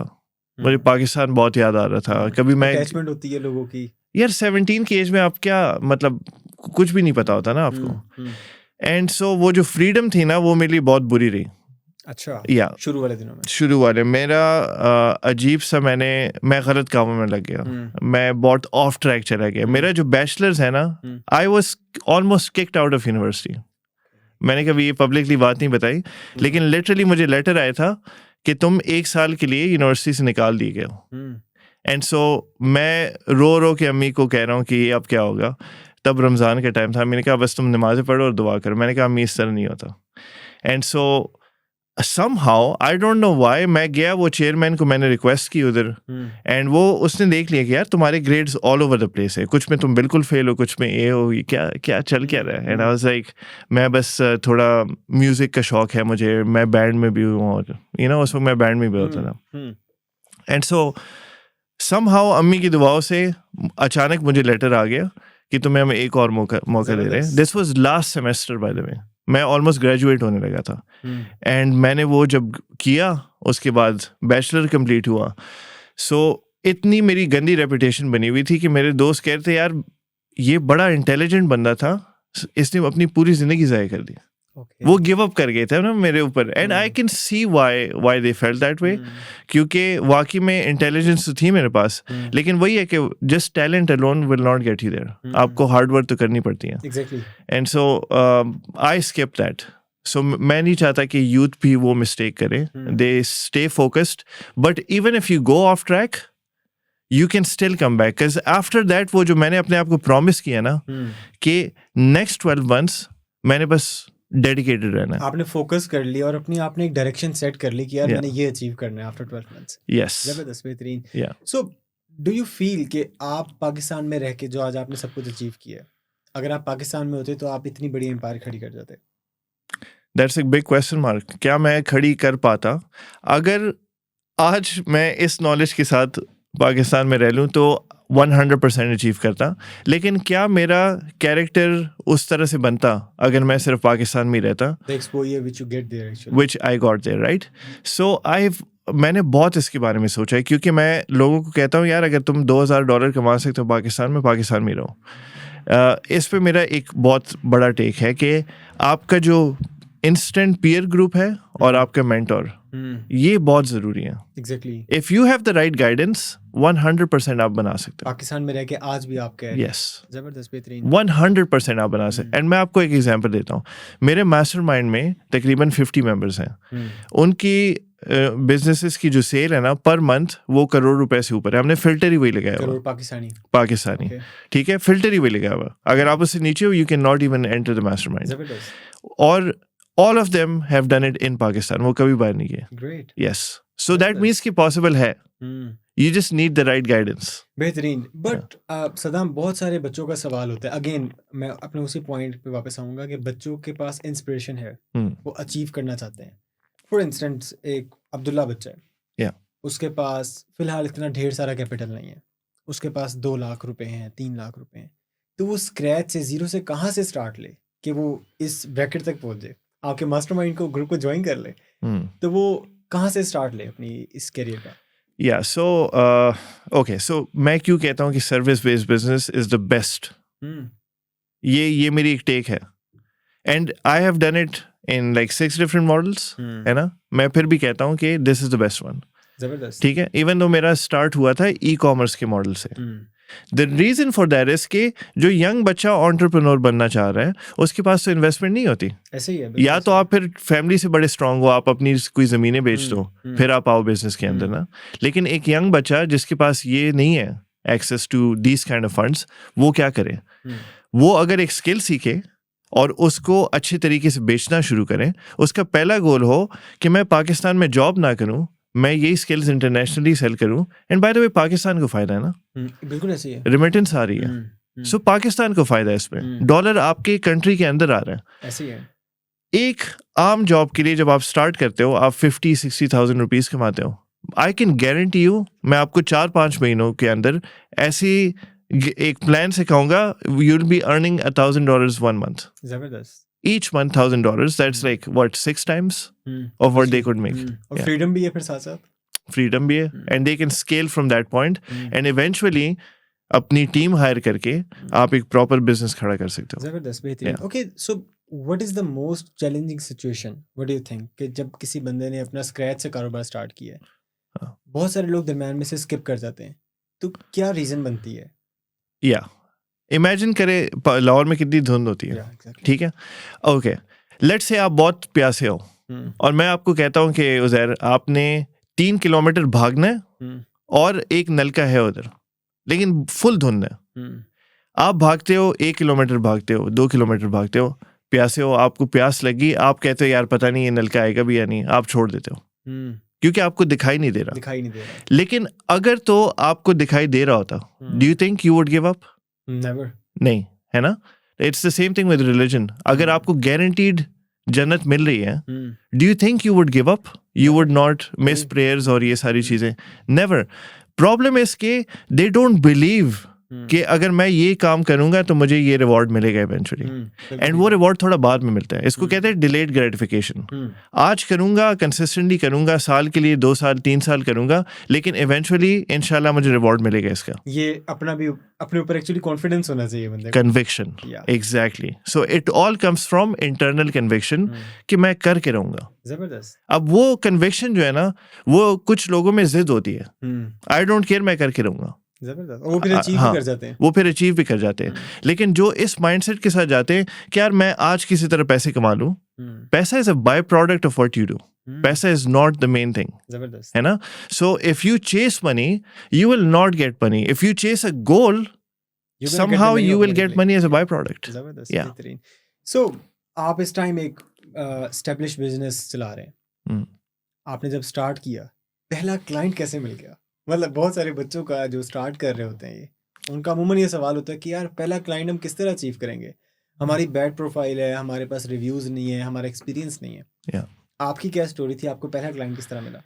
मुझे पाकिस्तान बहुत याद आ रहा था. कभी मैं, अटैचमेंट होती है लोगों की यार 17 की एज में आप क्या, मतलब कुछ भी नहीं पता होता ना आपको. एंड सो वो जो फ्रीडम थी ना, वो मेरे लिए बहुत बुरी रही. अच्छा. या शुरू वाले दिनों में, शुरू वाले मेरा अजीब सा, मैं गलत कामों में लग गया. मैं बहुत ऑफ ट्रैक चला गया. मेरा जो बैचलर्स है ना, I was almost kicked out of university. मैंने कभी ये पब्लिकली बात नहीं बताई, लेकिन लिटरली मुझे लेटर आया था कि तुम 1 साल के लिए यूनिवर्सिटी से निकाल दिए गए हो. एंड सो मैं रो के अम्मी को कह रहा हूँ कि ये अब क्या होगा. तब रमज़ान का टाइम था. मैंने कहा बस तुम नमाज़ें पढ़ो और दुआ करो. मैंने कहा अम्मी इस तरह नहीं होता. And so somehow I don't know why, मैं गया, वो चेयरमैन को मैंने रिक्वेस्ट की उधर, एंड वो उसने देख लिया कि यार तुम्हारे grades all over the place है, कुछ में तुम बिल्कुल फेल हो, कुछ में ए हो, क्या चल क्या रहा है. एंड आई वाज लाइक, मैं बस थोड़ा म्यूजिक का शौक है मुझे, मैं बैंड में भी हूँ, और उस वक्त मैं बैंड में भी होता था. एंड सो somehow अम्मी की दुआओं से अचानक मुझे लेटर आ गया कि तुम्हें हम एक और मौका दे रहे हैं. This was last semester by the way. मैं ऑलमोस्ट ग्रेजुएट होने लगा था. एंड मैंने वो जब किया, उसके बाद बैचलर कंप्लीट हुआ. सो इतनी मेरी गंदी रेपुटेशन बनी हुई थी कि मेरे दोस्त कह रहे थे यार ये बड़ा इंटेलिजेंट बंदा था, इसने अपनी पूरी जिंदगी ज़ाया कर दी. वो गिव अप कर गए थे ना मेरे ऊपर. And I can see why they felt that way, क्योंकि वाकई में इंटेलिजेंस तो थी मेरे पास, लेकिन वही है कि just talent alone will not get you there. आपको हार्ड वर्क तो करनी पड़ती है. And so I skip that. सो मैं नहीं चाहता कि यूथ भी वो मिस्टेक करें. They stay focused, but even if you go off track you can still come back, because after that वो जो मैंने अपने आप को प्रॉमिस किया ना कि नेक्स्ट 12 months मैंने बस डेडिकेटेड रहना है. आपने फोकस कर लिया और अपनी आपने एक डायरेक्शन सेट कर ली कि यार मैंने ये अचीव करना है आफ्टर 12 months. यस, जबरदस्त, बेहतरीन. सो डू यू फील कि आप पाकिस्तान में रह के जो आज आपने सब कुछ अचीव किया, अगर आप पाकिस्तान में होते तो आप इतनी बड़ी एम्पायर खड़ी कर जाते? That's a big question mark. क्या मैं खड़ी कर पाता? अगर आज मैं इस नॉलेज के साथ पाकिस्तान में रह लूँ तो 100% अचीव करता. लेकिन क्या मेरा कैरेक्टर उस तरह से बनता अगर मैं सिर्फ पाकिस्तान में ही रहता? The exposure which you get there actually. Which I got there, right? So मैंने बहुत इसके बारे में सोचा है, क्योंकि मैं लोगों को कहता हूँ यार अगर तुम $2000 कमा सकते हो पाकिस्तान में रहो. इस पे मेरा एक बहुत बड़ा टेक है कि आपका जो इंस्टेंट पीयर ग्रुप है और आपका मेंटोर, ये बहुत जरूरी है. Exactly. If you have the right guidance 100% आप बना सकते हो. पाकिस्तान में रह के आज भी आप कह रहे हैं. यस, जबरदस्त, बेहतरीन. 100% आप बना सकते. एंड मैं आपको एक एग्जांपल देता हूँ. मेरे मास्टरमाइंड में तकरीबन 50 मेंबर्स हैं. उनकी बिजनेसेस की जो सेल है ना पर मंथ वो करोड़ रुपए से ऊपर है. हमने फिल्टर ही वही लगाया हुआ. करोड़ पाकिस्तानी. ठीक है, फिल्टर ही वही लगाया हुआ. अगर आप उससे नीचे हो you can not even enter the mastermind. जबरदस्त. और all of them have done it in Pakistan. वो कभी बाहर नहीं किए. Great. Yes. So that means कि possible है. You just need the right guidance. बेहतरीन. बट सदाम, बहुत सारे बच्चों का सवाल होता है. अगेन मैं अपने उसी पॉइंट पे वापस आऊंगा कि बच्चों के पास इंस्पिरेशन है, वो अचीव करना चाहते हैं. फॉर इंस्टेंस एक अब्दुल्ला बच्चा है, Yeah. उसके पास फिलहाल इतना ढेर सारा कैपिटल नहीं है. उसके पास 2 लाख रुपए हैं, 3 लाख रुपए हैं. तो वो स्क्रैच से, जीरो से कहाँ से स्टार्ट ले कि वो इस ब्रैकेट तक पहुंच जाए, आपके मास्टरमाइंड को ग्रुप को ज्वाइन कर ले. तो वो कहाँ से स्टार्ट ले अपनी इस करियर का? या सो ओके, सो मैं क्यों कहता हूँ कि service based business is the best. ये मेरी एक टेक है. And I have done it in like 6 different models, है ना. मैं फिर भी कहता हूँ कि this is the best one. जबरदस्त. ठीक है, इवन दो मेरा स्टार्ट हुआ था ई कॉमर्स के मॉडल से. The reason for that is कि जो यंग बच्चा एंटरप्रेन्योर बनना चाह रहा है उसके पास तो इन्वेस्टमेंट नहीं होती. ऐसे ही है. या तो आप फिर फैमिली से बड़े स्ट्रांग हो, आप अपनी कोई जमीनें बेच दो, फिर आप आओ बिजनेस के अंदर ना. लेकिन एक यंग बच्चा जिसके पास ये नहीं है access to these kind of funds, वो क्या करे? वो अगर एक स्किल सीखे और उसको अच्छे तरीके से बेचना शुरू करें, उसका पहला गोल हो कि मैं पाकिस्तान में जॉब ना करूं, मैं यही स्किल्स इंटरनेशनली सेल करूं. And by the way Pakistan को फायदा है ना. बिल्कुल ऐसे ही है. रिमिटेंस आ रही है. सो पाकिस्तान को फायदा है इसमें. डॉलर आपके कंट्री के अंदर आ रहा है. ऐसे ही है. एक आम जॉब के लिए जब आप स्टार्ट करते हो, आप 50-60,000 रुपीज कमाते हो. आई कैन गारंटी यू, मैं आपको 4-5 महीनों के अंदर ऐसी एक प्लान से कहूंगा, you will be earning $1,000 1 month. जबरदस्त. Each month $1,000. That's like what, 6 times of what they could make. और फ्रीडम भी है फिर साथ साथ. फ्रीडम भी है. And they can scale from that point. And eventually अपनी टीम हायर करके आप एक प्रॉपर बिजनेस खड़ा कर सकते हो. जबरदस्त, बेहतरीन. Okay, so what is the most challenging situation, what do you think, कि जब किसी बंदे ने अपना स्क्रैच से कारोबार स्टार्ट किया है, बहुत सारे लोग दरम्यान में से स्किप कर जाते हैं, तो क्या रीजन बनती है? या इमेजिन करें लाहौर में कितनी धुंध होती है. ठीक है, ओके, लेट्स से आप बहुत प्यासे हो और मैं आपको कहता हूँ कि उज़ैर आपने 3 किलोमीटर भागना है और एक नलका है उधर, लेकिन फुल धुंध है. आप भागते हो, 1 किलोमीटर भागते हो, 2 किलोमीटर भागते हो, प्यासे हो, आपको प्यास लगी, आप कहते हो यार पता नहीं ये नलका आएगा भी या नहीं, आप छोड़ देते हो क्योंकि आपको दिखाई नहीं दे रहा. लेकिन अगर तो आपको दिखाई दे रहा होता, do you think you would give up? Never. नहीं, है ना. It's the same thing with religion. अगर आपको गारंटीड जन्नत मिल रही है, do you think you would give up? You would not miss prayers और ये सारी चीजें. नेवर. प्रॉब्लम इज के दे डोंट बिलीव कि अगर मैं ये काम करूंगा तो मुझे ये रिवॉर्ड मिलेगा इवेंचुअली. एंड वो रिवॉर्ड थोड़ा बाद में मिलता है. इसको कहते हैं डिलेड ग्रेटिफिकेशन. आज करूंगा, कंसिस्टेंटली करूंगा, साल के लिए 2 साल 3 साल करूंगा, लेकिन इवेंचुअली इंशाल्लाह मुझे रिवॉर्ड मिलेगा इसका. ये अपने ऊपर एक्चुअली कॉन्फिडेंस होना चाहिए बंदे को. Conviction. Exactly. So it all comes from internal conviction कि मैं करके रहूंगा. जबरदस्त. अब वो कन्विक्शन जो है ना, वो कुछ लोगों में जिद होती है. आई डोंट केयर, मैं करके रहूंगा. जबरदस्त. वो फिर अचीव भी कर जाते हैं. वो फिर अचीव भी कर जाते हैं. लेकिन जो इस माइंडसेट के साथ जाते हैं कि यार मैं आज किसी तरह पैसे कमा लूं, पैसा is a by product of what you do. पैसा is not the main thing. जबरदस्त. है ना. So if you chase money you will not get money. If you chase a goal somehow you will get money as a byproduct. जबरदस्त. बेहतरीन. So आप इस time एक established business चला रहे हैं. आपने जब स्टार्ट किया, पहला क्लाइंट कैसे मिल गया? मतलब बहुत सारे बच्चों का जो स्टार्ट कर रहे होते हैं, ये उनका अमूमन ये सवाल होता है कि यार पहला क्लाइंट हम किस तरह अचीव करेंगे? हमारी बैड प्रोफाइल है, हमारे पास रिव्यूज नहीं है, हमारा एक्सपीरियंस नहीं है. आपकी क्या स्टोरी थी? आपको पहला क्लाइंट किस तरह मिला?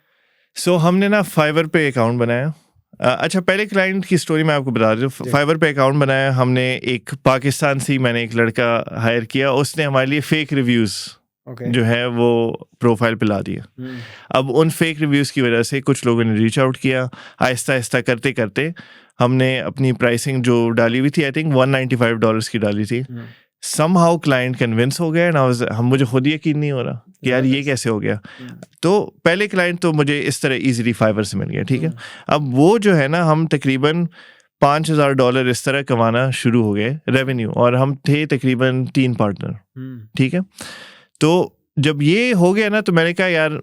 सो हमने ना फाइवर पे अकाउंट बनाया. अच्छा, पहले क्लाइंट की स्टोरी मैं आपको बता दूं. फाइवर पे अकाउंट बनाया हमने. एक पाकिस्तान से मैंने एक लड़का हायर किया, उसने हमारे लिए फेक रिव्यूज जो है वो प्रोफाइल पे ला दिया. अब उन फेक रिव्यूज की वजह से कुछ लोगों ने रीच आउट किया. आहिस्ता आहिस्ता करते करते हमने अपनी प्राइसिंग जो डाली हुई थी, आई थिंक $195 की डाली थी, somehow client convince हो गया and मुझे खुद यकीन नहीं हो रहा कि यार ये कैसे हो गया। तो पहले क्लाइंट तो मुझे इस तरह इजीली फाइवर से मिल गया, ठीक है। अब वो जो है ना, हम तकरीबन $5,000 इस तरह कमाना शुरू हो गए रेवेन्यू, और हम थे तकरीबन 3 पार्टनर, ठीक है। तो जब ये हो गया ना, तो मैंने कहा यार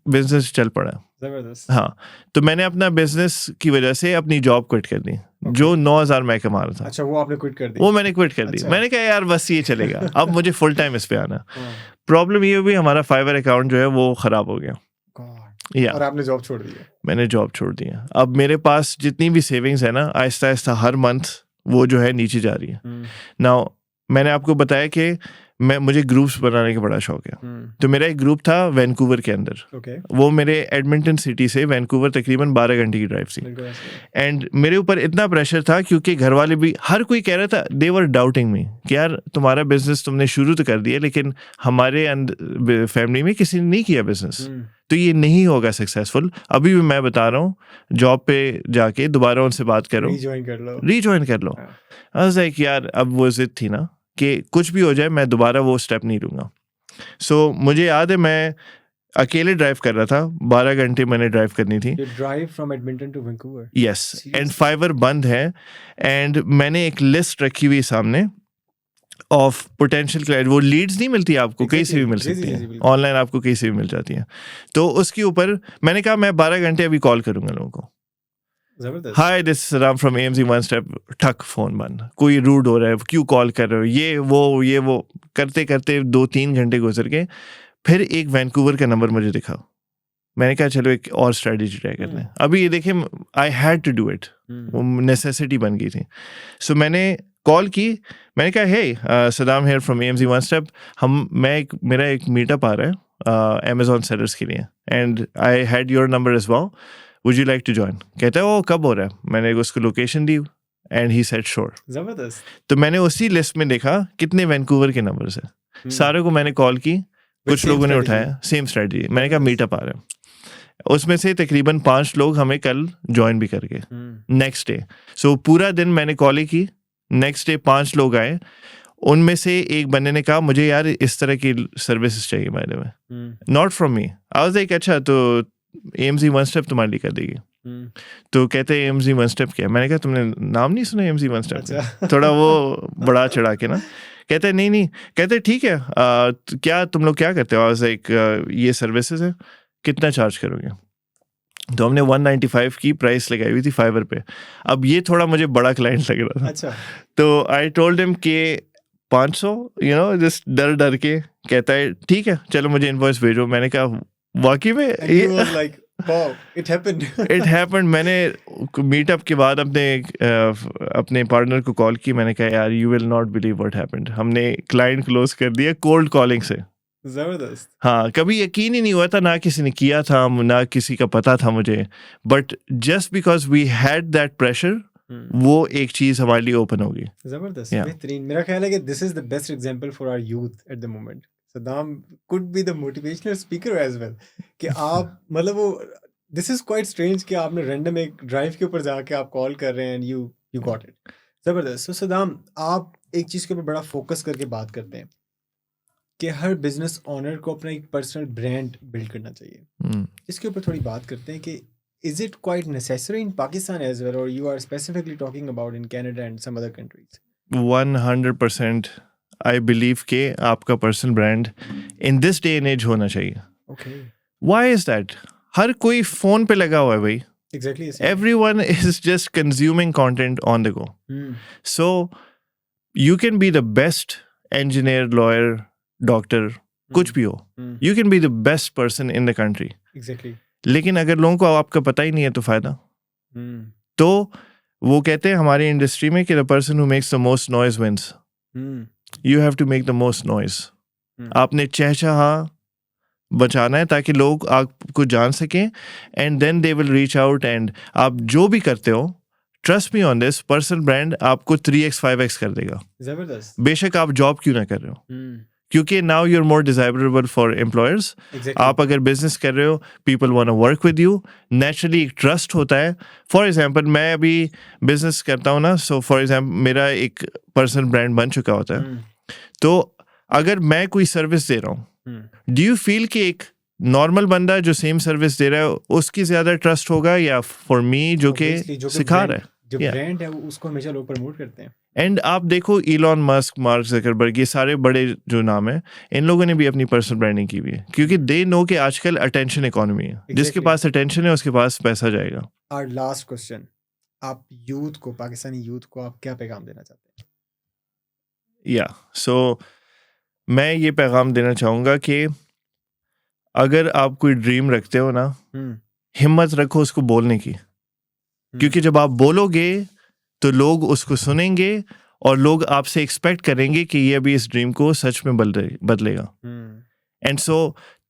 बिजनेस चल पड़ा। जबरदस्त। हाँ, तो मैंने अपना बिजनेस की वजह से अपनी जॉब क्विट कर दी, जो 9,000 मैं कमा रहा था। अच्छा, वो आपने क्विट कर दी? वो मैंने क्विट कर दी। अच्छा। मैंने कहा यार बस ये चलेगा, अब मुझे फुल टाइम इस पे आना। प्रॉब्लम ये हुई, हमारा फाइवर अकाउंट जो है वो खराब हो गया। और आपने जॉब छोड़ दी? मैंने जॉब छोड़ दी है। अब मेरे पास जितनी भी सेविंग्स है ना, आहिस्ता आहिस्ता हर मंथ वो जो है नीचे जा रही है। नाउ मैंने आपको बताया कि मुझे ग्रुप्स बनाने का बड़ा शौक है। तो मेरा एक ग्रुप था वैंकूवर के अंदर। वो मेरे एडमिंटन सिटी से वैंकूवर तकरीबन 12 घंटे की ड्राइव थी। एंड मेरे ऊपर इतना प्रेशर था क्योंकि घर वाले भी, हर कोई कह रहा था, दे वर डाउटिंग मी कि यार तुम्हारा बिजनेस तुमने शुरू तो कर दिया, लेकिन हमारे फैमिली में किसी ने नहीं किया बिजनेस, तो ये नहीं होगा सक्सेसफुल। अभी भी मैं बता रहा हूँ, जॉब पे जाके दोबारा उनसे बात करो, रीजॉइन कर लो। यार अब वो जिद थी ना कि कुछ भी हो जाए मैं दोबारा वो स्टेप नहीं लूँगा। सो मुझे याद है मैं अकेले ड्राइव कर रहा था, 12 घंटे मैंने ड्राइव करनी थी। Drive from Edmonton to Vancouver? Yes, and Fiverr बंद है, एंड मैंने एक लिस्ट रखी हुई सामने ऑफ पोटेंशियल क्लाइंट। वो लीड्स नहीं मिलती आपको, कहीं से भी मिल सकती है, ऑनलाइन आपको कहीं से भी मिल जाती है। तो उसके ऊपर मैंने कहा मैं 12 घंटे अभी कॉल करूंगा लोगों को। Hi this Ram from AMZ one step, ठक फोन बंद, कोई रूड हो रहा है, क्यों कॉल कर रहे हो, ये वो करते करते 2-3 घंटे गुजर गए। फिर एक वैंकूवर का नंबर मुझे दिखा। मैंने कहा चलो एक और स्ट्रेटजी ट्राई करते हैं। अभी ये देखिए, I had to do it, वो नेसेसिटी बन गई थी। सो मैंने कॉल की, मैंने कहा hey Saddam here from AMZ one step, मेरा एक मीटअप आ रहा है Amazon सेलर्स के लिए, and I had your number as well, would you like to join. कहता है वो कब हो रहा है? मैंने उसको लोकेशन दी एंड ही सेड श्योर। जबरदस्त। तो मैंने उसी लिस्ट में देखा कितने वैंकूवर के नंबर्स हैं, सारे को मैंने कॉल की, कुछ लोगों ने उठाया, सेम स्ट्रेटजी। मैंने कहा मीटअप आ रहा है, उसमें से तकरीबन 5 लोग हमें कल ज्वाइन भी कर गए नेक्स्ट डे। सो पूरा दिन मैंने कॉल की, नेक्स्ट डे 5 लोग आए। उनमें से एक बंदे ने कहा मुझे यार इस तरह की सर्विसेज चाहिए by the way, not from me. I was like अच्छा तो AMZ वन स्टेप तुम्हारे लिए कर देगी। तो कहते हैं AMZ वन स्टेप क्या? मैंने कहा तुमने नाम नहीं सुना AMZ वन स्टेप? थोड़ा वो बड़ा चढ़ा के ना, कहते हैं नहीं, कहते ठीक है, क्या तुम लोग क्या करते हो? एक ये सर्विसेज है, कितना चार्ज करोगे? तो हमने 195 की प्राइस लगाई हुई थी फाइवर पे। अब ये थोड़ा मुझे बड़ा क्लाइंट लग रहा था। अच्छा। तो आई टोल्ड हिम कि 500, जस्ट डर के। कहता है ठीक है चलो मुझे इनवॉइस भेजो। मैंने कहा वाकई में इट हैपेंड। मैंने मीटअप के बाद अपने पार्टनर को कॉल की, मैंने कहा यार you will not believe what happened, हमने क्लाइंट क्लोज कर दिया कोल्ड कॉलिंग से। जबरदस्त। हाँ, कभी यकीन ही नहीं हुआ था, ना किसी ने किया था, ना किसी का पता था मुझे, but just because we had that pressure, वो एक चीज हमारे लिए ओपन होगी। जबरदस्त, बेहतरीन। मेरा ख्याल है कि this is the best example for our youth at the moment. Saddam could be the motivational speaker as well कि आप मतलब वो this is quite strange कि आपने random एक ड्राइव के ऊपर जाके आप कॉल कर रहे हैं and you got it। जबरदस्त। So सदाम, आप एक चीज़ के ऊपर बड़ा फोकस करके बात करते हैं कि हर बिजनेस ओनर को अपना एक पर्सनल ब्रांड बिल्ड करना चाहिए। इसके ऊपर थोड़ी बात करते हैं कि is it quite necessary in Pakistan as well, or you are specifically talking about in Canada and some other countries? 100% I believe के आपका personal brand in this day and age होना चाहिए। Why is that? हर कोई phone पे लगा हुआ है भाई। Exactly. Everyone is just consuming content on the go. So you can be the best engineer, lawyer, doctor, कुछ भी हो. You can be the best person in the country. Exactly. लेकिन अगर लोगों को आपका पता ही नहीं है तो फायदा। तो वो कहते हैं हमारी इंडस्ट्री में कि the person who makes the most noise wins. You have to make the most noise. आपने चहचहा बचाना है ताकि लोग आपको जान सकें, and then they will reach out. And आप जो भी करते हो, trust me on this, personal brand आपको 3x 5x कर देगा। जबरदस्त। बेशक आप जॉब क्यों ना कर रहे हो, क्योंकि now you are more desirable for employers. आप अगर बिजनेस कर रहे हो, people want to work with you, naturally एक ट्रस्ट होता है। फॉर एग्जांपल मैं अभी बिजनेस करता हूँ ना, सो फॉर एग्जांपल मेरा एक पर्सनल ब्रांड बन चुका होता है। तो अगर मैं कोई सर्विस दे रहा हूँ, डू यू फील कि एक नॉर्मल बंदा जो सेम सर्विस दे रहा है उसकी ज्यादा ट्रस्ट होगा या फॉर मी जो कि सिखा रहा है? जो Yeah. ब्रांड है उसको हमेशा लोग प्रमोट करते हैं। एंड आप देखो इलॉन मस्क, मार्क ज़करबर्ग, ये सारे बड़े जो नाम है, इन लोगों ने भी अपनी पर्सनल ब्रांडिंग की हुई है क्योंकि दे नो कि आजकल अटेंशन इकोनॉमी है। जिसके Exactly. पास अटेंशन है उसके पास पैसा जाएगा। और लास्ट क्वेश्चन, आप यूथ को, पाकिस्तानी यूथ को आप क्या पैगाम देना चाहते हैं? या सो मैं ये पैगाम देना चाहूँगा कि अगर आप कोई ड्रीम रखते हो ना, हिम्मत रखो उसको बोलने की, क्योंकि जब आप बोलोगे तो लोग उसको सुनेंगे और लोग आपसे एक्सपेक्ट करेंगे कि ये अभी इस ड्रीम को सच में बदलेगा। एंड सो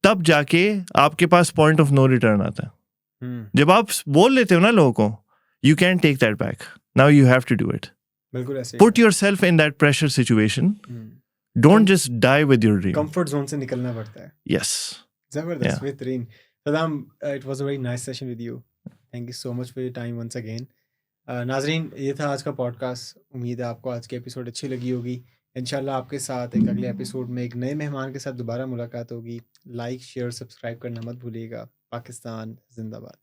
तब जाके आपके पास पॉइंट ऑफ नो रिटर्न आता है। जब आप बोल लेते हो ना लोगों को, you can take that back, now you have to do it. बिल्कुल ऐसे put yourself in that pressure situation, don't just die with your dream. Comfort zone से निकलना पड़ता है। यस, जबरदस्त, बेहतरीन। Saddam, it was a very nice session with you. Thank you so much for your time once again. नाजरीन, ये था आज का पॉडकास्ट। उम्मीद है आपको आज की एपिसोड अच्छी लगी होगी। इंशाल्लाह आपके साथ एक अगले एपिसोड में एक नए मेहमान के साथ दोबारा मुलाकात होगी। लाइक, शेयर, सब्सक्राइब करना मत भूलिएगा। पाकिस्तान जिंदाबाद।